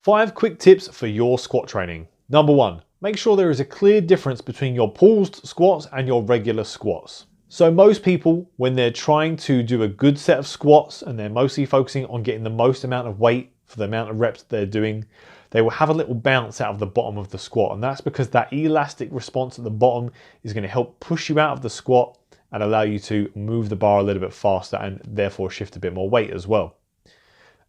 5 quick tips for your squat training. Number 1, make sure there is a clear difference between your paused squats and your regular squats. So most people, when they're trying to do a good set of squats and they're mostly focusing on getting the most amount of weight for the amount of reps that they're doing, they will have a little bounce out of the bottom of the squat. And that's because that elastic response at the bottom is going to help push you out of the squat and allow you to move the bar a little bit faster and therefore shift a bit more weight as well.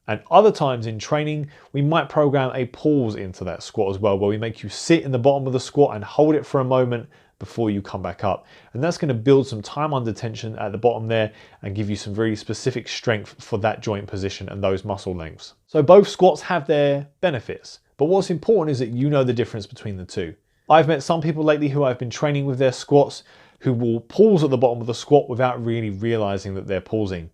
And other times in training, we might program a pause into that squat as well, where we make you sit in the bottom of the squat and hold it for a moment before you come back up. And that's going to build some time under tension at the bottom there and give you some very specific strength for that joint position and those muscle lengths. So both squats have their benefits, but what's important is that you know the difference between the two. I've met some people lately who I've been training with their squats who will pause at the bottom of the squat without really realizing that they're pausing.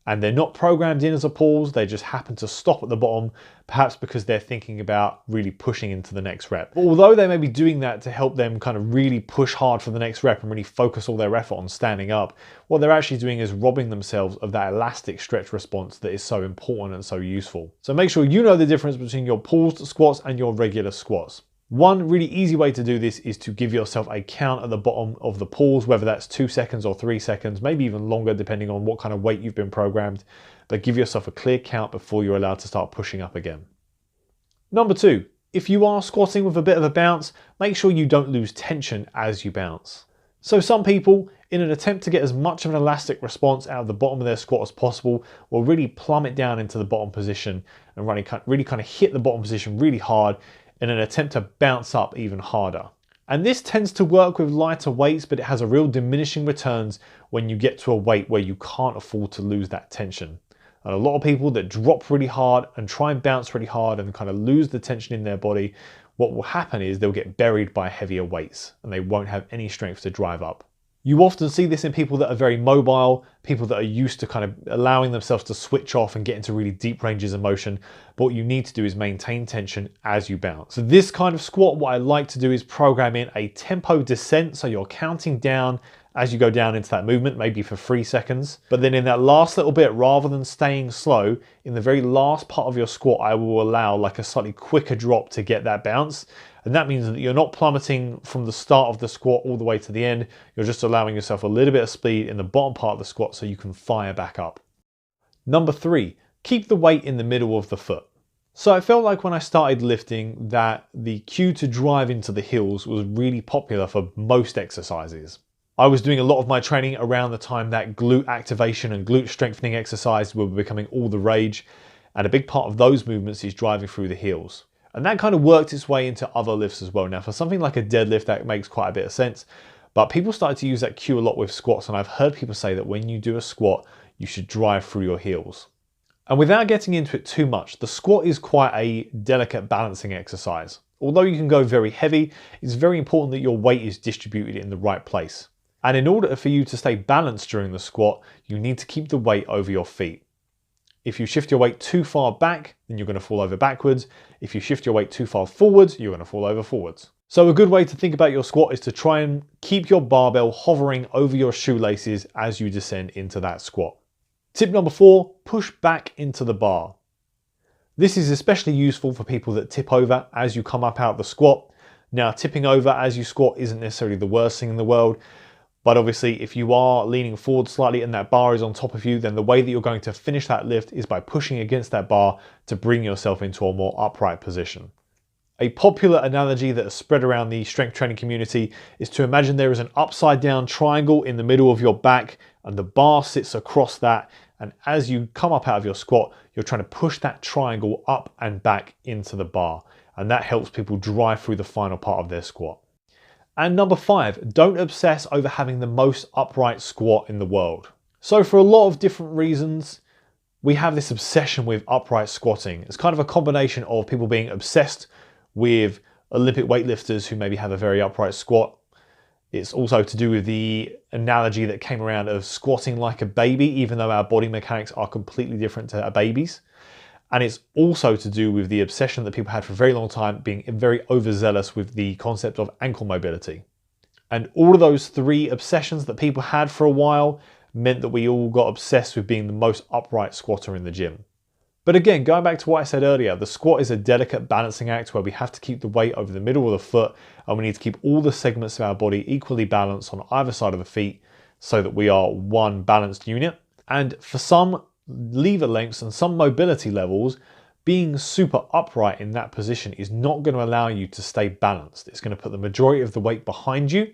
And they're not programmed in as a pause, they just happen to stop at the bottom, perhaps because they're thinking about really pushing into the next rep. But although they may be doing that to help them kind of really push hard for the next rep and really focus all their effort on standing up, what they're actually doing is robbing themselves of that elastic stretch response that is so important and so useful. So make sure you know the difference between your paused squats and your regular squats. One really easy way to do this is to give yourself a count at the bottom of the pause, whether that's 2 seconds or 3 seconds, maybe even longer depending on what kind of weight you've been programmed, but give yourself a clear count before you're allowed to start pushing up again. Number 2, if you are squatting with a bit of a bounce, make sure you don't lose tension as you bounce. So some people, in an attempt to get as much of an elastic response out of the bottom of their squat as possible, will really plummet down into the bottom position and really kind of hit the bottom position really hard in an attempt to bounce up even harder. And this tends to work with lighter weights, but it has a real diminishing returns when you get to a weight where you can't afford to lose that tension. And a lot of people that drop really hard and try and bounce really hard and kind of lose the tension in their body, what will happen is they'll get buried by heavier weights and they won't have any strength to drive up. You often see this in people that are very mobile, people that are used to kind of allowing themselves to switch off and get into really deep ranges of motion. But what you need to do is maintain tension as you bounce. So this kind of squat, what I like to do is program in a tempo descent. So you're counting down as you go down into that movement, maybe for 3 seconds. But then in that last little bit, rather than staying slow, in the very last part of your squat, I will allow like a slightly quicker drop to get that bounce. And that means that you're not plummeting from the start of the squat all the way to the end. You're just allowing yourself a little bit of speed in the bottom part of the squat so you can fire back up. Number 3, keep the weight in the middle of the foot. So I felt like when I started lifting that the cue to drive into the heels was really popular for most exercises. I was doing a lot of my training around the time that glute activation and glute strengthening exercises were becoming all the rage. And a big part of those movements is driving through the heels. And that kind of worked its way into other lifts as well. Now for something like a deadlift, that makes quite a bit of sense, but people started to use that cue a lot with squats. And I've heard people say that when you do a squat, you should drive through your heels. And without getting into it too much, the squat is quite a delicate balancing exercise. Although you can go very heavy, it's very important that your weight is distributed in the right place. And in order for you to stay balanced during the squat, you need to keep the weight over your feet. If you shift your weight too far back, then you're going to fall over backwards. If you shift your weight too far forwards, you're going to fall over forwards. So a good way to think about your squat is to try and keep your barbell hovering over your shoelaces as you descend into that squat. Tip number 4, push back into the bar. This is especially useful for people that tip over as you come up out of the squat. Now, tipping over as you squat isn't necessarily the worst thing in the world. But obviously, if you are leaning forward slightly and that bar is on top of you, then the way that you're going to finish that lift is by pushing against that bar to bring yourself into a more upright position. A popular analogy that is spread around the strength training community is to imagine there is an upside down triangle in the middle of your back and the bar sits across that. And as you come up out of your squat, you're trying to push that triangle up and back into the bar. And that helps people drive through the final part of their squat. And number 5, don't obsess over having the most upright squat in the world. So for a lot of different reasons, we have this obsession with upright squatting. It's kind of a combination of people being obsessed with Olympic weightlifters who maybe have a very upright squat. It's also to do with the analogy that came around of squatting like a baby, even though our body mechanics are completely different to a baby's. And it's also to do with the obsession that people had for a very long time being very overzealous with the concept of ankle mobility. And all of those 3 obsessions that people had for a while meant that we all got obsessed with being the most upright squatter in the gym. But again, going back to what I said earlier, the squat is a delicate balancing act where we have to keep the weight over the middle of the foot, and we need to keep all the segments of our body equally balanced on either side of the feet so that we are one balanced unit. And for some lever lengths and some mobility levels, being super upright in that position is not going to allow you to stay balanced. It's going to put the majority of the weight behind you,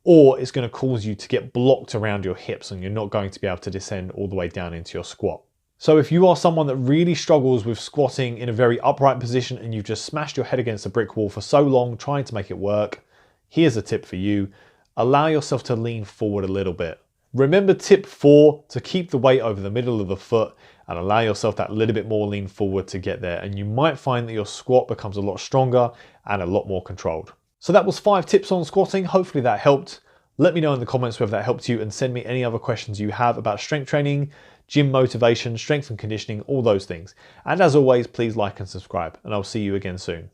or it's going to cause you to get blocked around your hips and you're not going to be able to descend all the way down into your squat. So if you are someone that really struggles with squatting in a very upright position and you've just smashed your head against a brick wall for so long trying to make it work, here's a tip for you. Allow yourself to lean forward a little bit. Remember tip 4, to keep the weight over the middle of the foot and allow yourself that little bit more lean forward to get there. And you might find that your squat becomes a lot stronger and a lot more controlled. So that was 5 tips on squatting. Hopefully that helped. Let me know in the comments whether that helped you, and send me any other questions you have about strength training, gym motivation, strength and conditioning, all those things. And as always, please like and subscribe, and I'll see you again soon.